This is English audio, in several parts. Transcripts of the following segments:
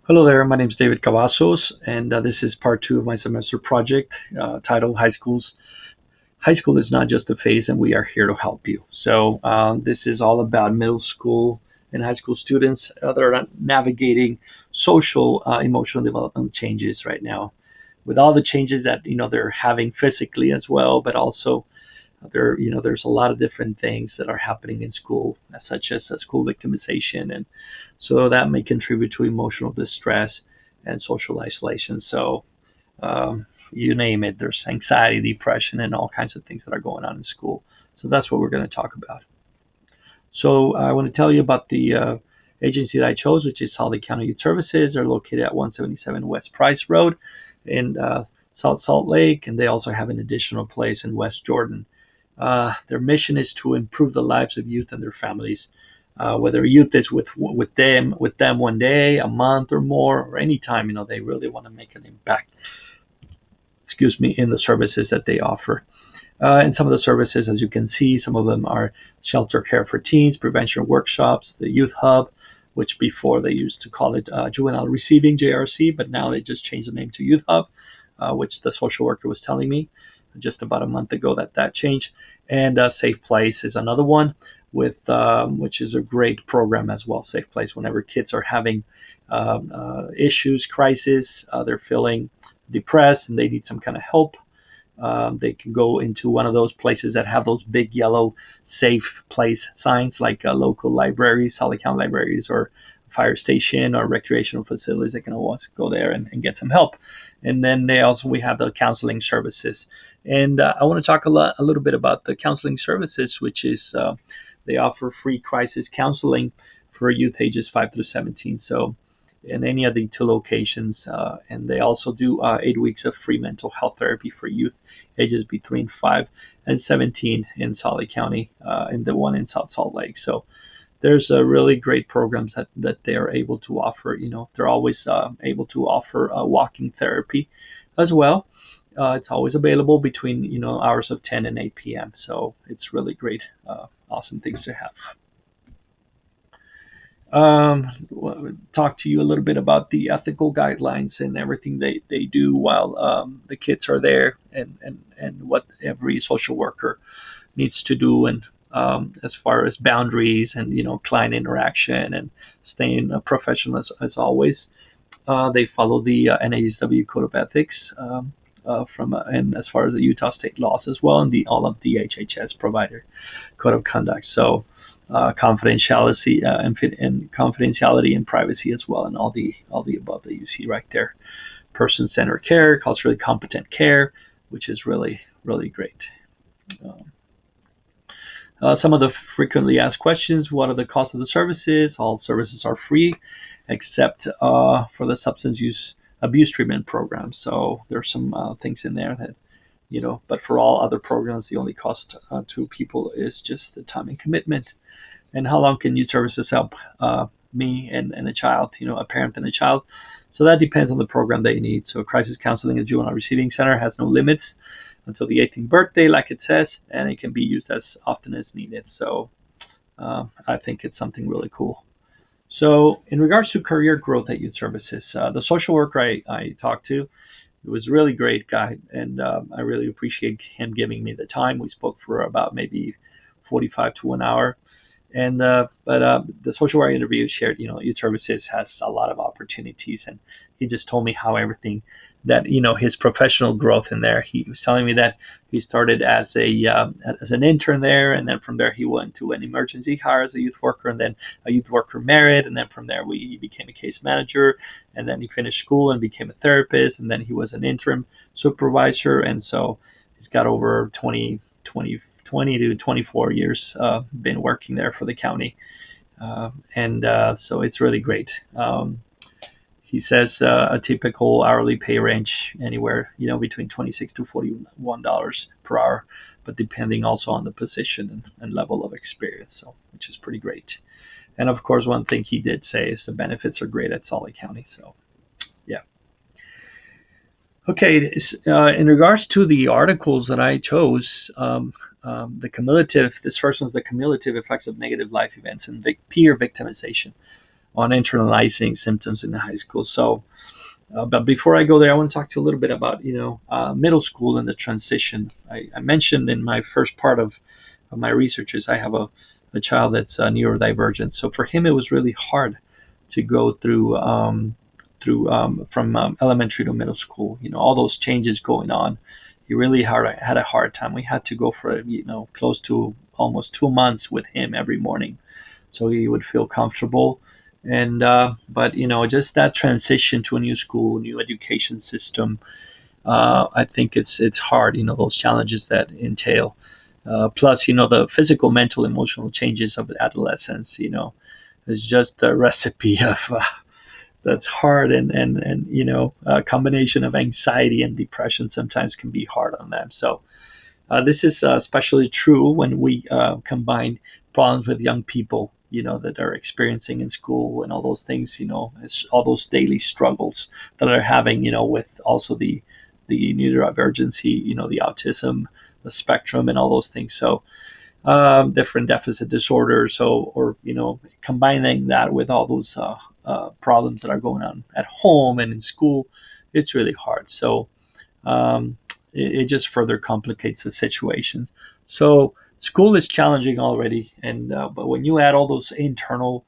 Hello there, my name is David Cavazos, and this is part two of my semester project titled High Schools. High school is not just a phase, and we are here to help you. So, this is all about middle school and high school students that are navigating social, emotional development changes right now. With all the changes that they're having physically as well, but also there's a lot of different things that are happening in school, such as school victimization, and so that may contribute to emotional distress and social isolation. So you name it, there's anxiety, depression, and all kinds of things that are going on in school. So that's what we're going to talk about. So I want to tell you about the agency that I chose, which is Salt Lake County Youth Services. They're located at 177 West Price Road in South Salt Lake, and they also have an additional place in West Jordan. Their mission is to improve the lives of youth and their families. Whether youth is with them one day, a month or more, or any time, they really want to make an impact. Excuse me, in the services that they offer. And some of the services, as you can see, some of them are shelter care for teens, prevention workshops, the youth hub, which before they used to call it juvenile receiving JRC, but now they just changed the name to youth hub, which the social worker was telling me just about a month ago that changed. And Safe Place is another one with which is a great program as well. Safe Place, whenever kids are having issues, crisis, they're feeling depressed and they need some kind of help. They can go into one of those places that have those big yellow safe place signs, like local libraries, Salt Lake County libraries, or fire station or recreational facilities. They can always go there and get some help. And then we have the counseling services. And I want to talk a little bit about the counseling services, which is they offer free crisis counseling for youth ages 5 through 17. So in any of the two locations, and they also do 8 weeks of free mental health therapy for youth ages between 5 and 17 in Salt Lake County, and the one in South Salt Lake. So there's really great programs that they are able to offer. They're always able to offer walking therapy as well. It's always available between hours of 10 and 8 p.m. So it's really great, awesome things to have. Talk to you a little bit about the ethical guidelines and everything they do while the kids are there, and what every social worker needs to do, and as far as boundaries and client interaction and staying professional as always. They follow the NASW Code of Ethics, and as far as the Utah state laws as well, and all of the HHS provider code of conduct. So confidentiality and confidentiality and privacy as well, and all the above that you see right there. Person-centered care, culturally competent care, which is really great. Some of the frequently asked questions: what are the costs of the services? All services are free, except for the substance use abuse treatment program. So there's some things in there that but for all other programs, the only cost to people is just the time and commitment. And how long can youth services help me and a child, a parent and a child? So that depends on the program they need. So crisis counseling at Juvenile Receiving Center has no limits until the 18th birthday, like it says, and it can be used as often as needed. So I think it's something really cool. So in regards to career growth at youth services, the social worker I talked to, it was a really great guy, and I really appreciate him giving me the time. We spoke for about maybe 45 to an hour. And but the social worker interview shared, youth services has a lot of opportunities, and he just told me how everything that his professional growth in there. He was telling me that he started as an intern there, and then from there he went to an emergency hire as a youth worker, and then a youth worker merit, and then from there he became a case manager, and then he finished school and became a therapist, and then he was an interim supervisor, and so he's got over 20 to 24 years been working there for the county, and so it's really great. He says a typical hourly pay range anywhere between $26 to $41 per hour, but depending also on the position and level of experience, so which is pretty great. And of course, one thing he did say is the benefits are great at Salt Lake County. So yeah. Okay, in regards to the articles that I chose, this first one's the cumulative effects of negative life events and peer victimization. on internalizing symptoms in the high school. So, but before I go there, I want to talk to you a little bit about middle school and the transition. I mentioned in my first part of my research is I have a child that's neurodivergent. So for him, it was really hard to go through from elementary to middle school. All those changes going on. He really had a hard time. We had to go for close to almost 2 months with him every morning, so he would feel comfortable. And but just that transition to a new school, new education system. I think it's hard. Those challenges that entail. Plus, the physical, mental, emotional changes of adolescence. Is just a recipe of that's hard, and a combination of anxiety and depression sometimes can be hard on them. So this is especially true when we combine problems with young people, that are experiencing in school and all those things, it's all those daily struggles that they're having, with also the neurodivergency, the autism, the spectrum, and all those things. So different deficit disorders, or combining that with all those problems that are going on at home and in school, it's really hard. So it just further complicates the situation. So school is challenging already, and but when you add all those internal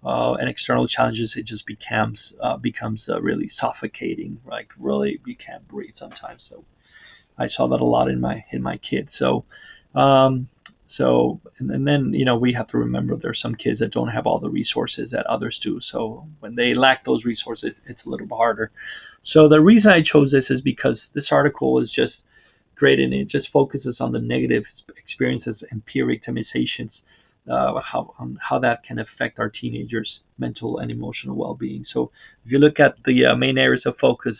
and external challenges, it just becomes really suffocating. Like really, you can't breathe sometimes. So I saw that a lot in my kids. So and then we have to remember there's some kids that don't have all the resources that others do. So when they lack those resources, it's a little bit harder. So the reason I chose this is because this article is just great, and it just focuses on the negative experiences and peer victimizations, how that can affect our teenagers' mental and emotional well-being. So if you look at the main areas of focus,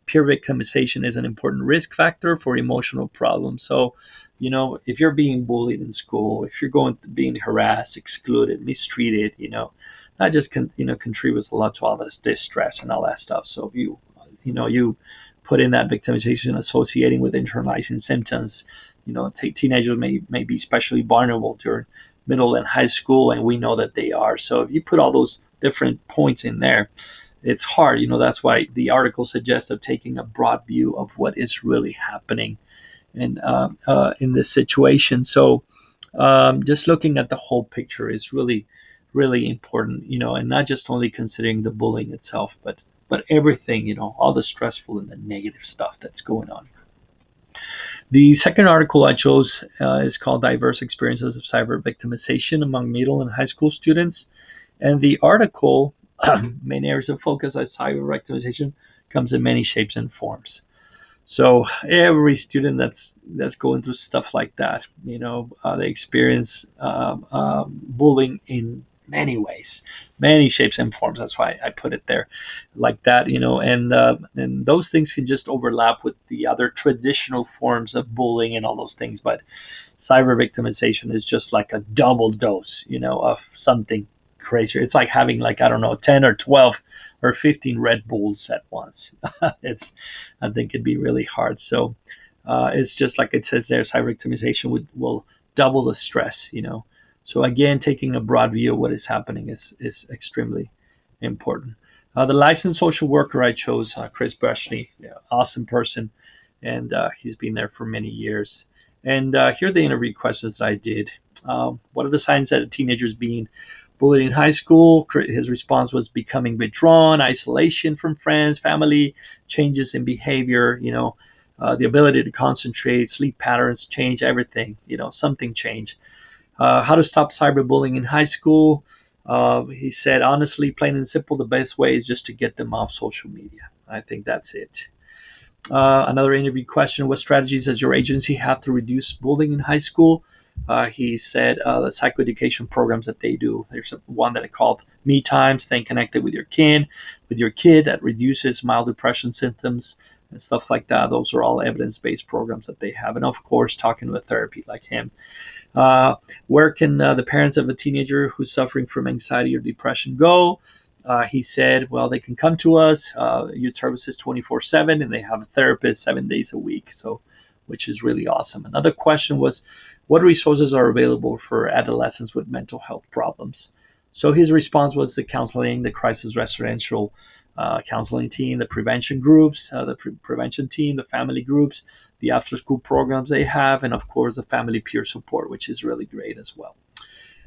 peer victimization is an important risk factor for emotional problems. So if you're being bullied in school, if you're being harassed, excluded, mistreated, that just contributes a lot to all this distress and all that stuff. So if you put in that victimization associating with internalizing symptoms, teenagers may be especially vulnerable during middle and high school, and we know that they are. So if you put all those different points in there, it's hard. That's why the article suggests of taking a broad view of what is really happening in this situation. So just looking at the whole picture is really, really important, and not just only considering the bullying itself, but everything, all the stressful and the negative stuff that's going on. The second article I chose is called Diverse Experiences of Cyber Victimization Among Middle and High School Students. And the article, main areas of focus on cyber victimization, comes in many shapes and forms. So every student that's going through stuff like that, they experience bullying in many ways, many shapes and forms. That's why I put it there like that, and those things can just overlap with the other traditional forms of bullying and all those things. But cyber victimization is just like a double dose, of something crazy. It's like having 10 or 12 or 15 Red Bulls at once. I think it'd be really hard. So it's just like it says there, cyber victimization will double the stress, So again, taking a broad view of what is happening is extremely important. The licensed social worker I chose, Chris Brushney, awesome person, and he's been there for many years. And here are the interview questions I did. What are the signs that a teenager is being bullied in high school? His response was becoming withdrawn, isolation from friends, family, changes in behavior, the ability to concentrate, sleep patterns change, everything, something changed. How to stop cyberbullying in high school? He said, honestly, plain and simple, the best way is just to get them off social media. I think that's it. Another interview question, what strategies does your agency have to reduce bullying in high school? He said the psychoeducation programs that they do. There's one that I called Me Time, staying connected with your kid that reduces mild depression symptoms and stuff like that. Those are all evidence-based programs that they have. And of course, talking with therapy like him. Where can the parents of a teenager who's suffering from anxiety or depression go? He said, well, they can come to us, youth services 24/7, and they have a therapist 7 days a week, so which is really awesome. Another question was, what resources are available for adolescents with mental health problems? So his response was the counseling, the crisis residential counseling team, the prevention groups, the prevention team, the family groups, the after school programs they have, and of course the family peer support, which is really great as well.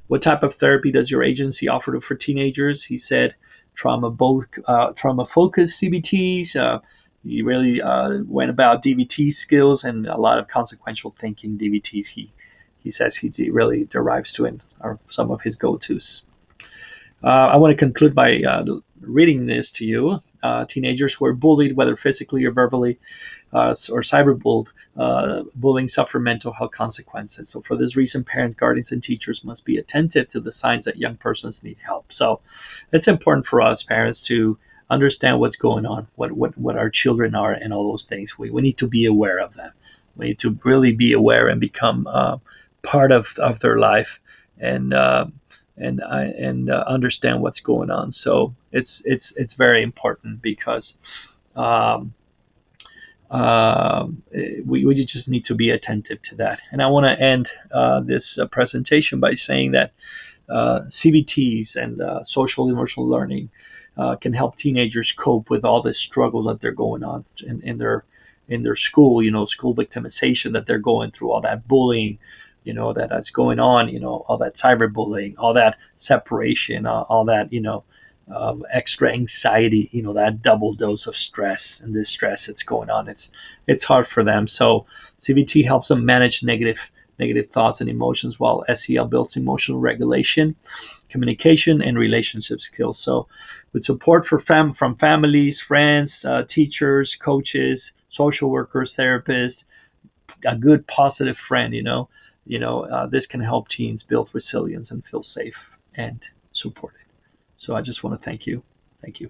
What type of therapy does your agency offer for teenagers? He said trauma focused CBTs. He really went about DBT skills and a lot of consequential thinking DBTs. He says he really derives to it are some of his go-tos. I want to conclude by reading this to you. Teenagers who are bullied, whether physically or verbally, or cyberbullied, bullying suffer mental health consequences. So for this reason, parents, guardians, and teachers must be attentive to the signs that young persons need help. So it's important for us parents to understand what's going on, what our children are, and all those things. We need to be aware of them. We need to really be aware and become part of their life and understand what's going on. So it's very important because we just need to be attentive to that. And I want to end this presentation by saying that CBTs and social emotional learning can help teenagers cope with all the struggles that they're going on in their school. School victimization that they're going through, all that bullying, that's going on. All that cyberbullying, all that separation, all that extra anxiety. That double dose of stress and this stress that's going on. It's hard for them. So CBT helps them manage negative thoughts and emotions, while SEL builds emotional regulation, communication, and relationship skills. So with support from families, friends, teachers, coaches, social workers, therapists, a good positive friend, this can help teens build resilience and feel safe and supported. So I just want to thank you. Thank you.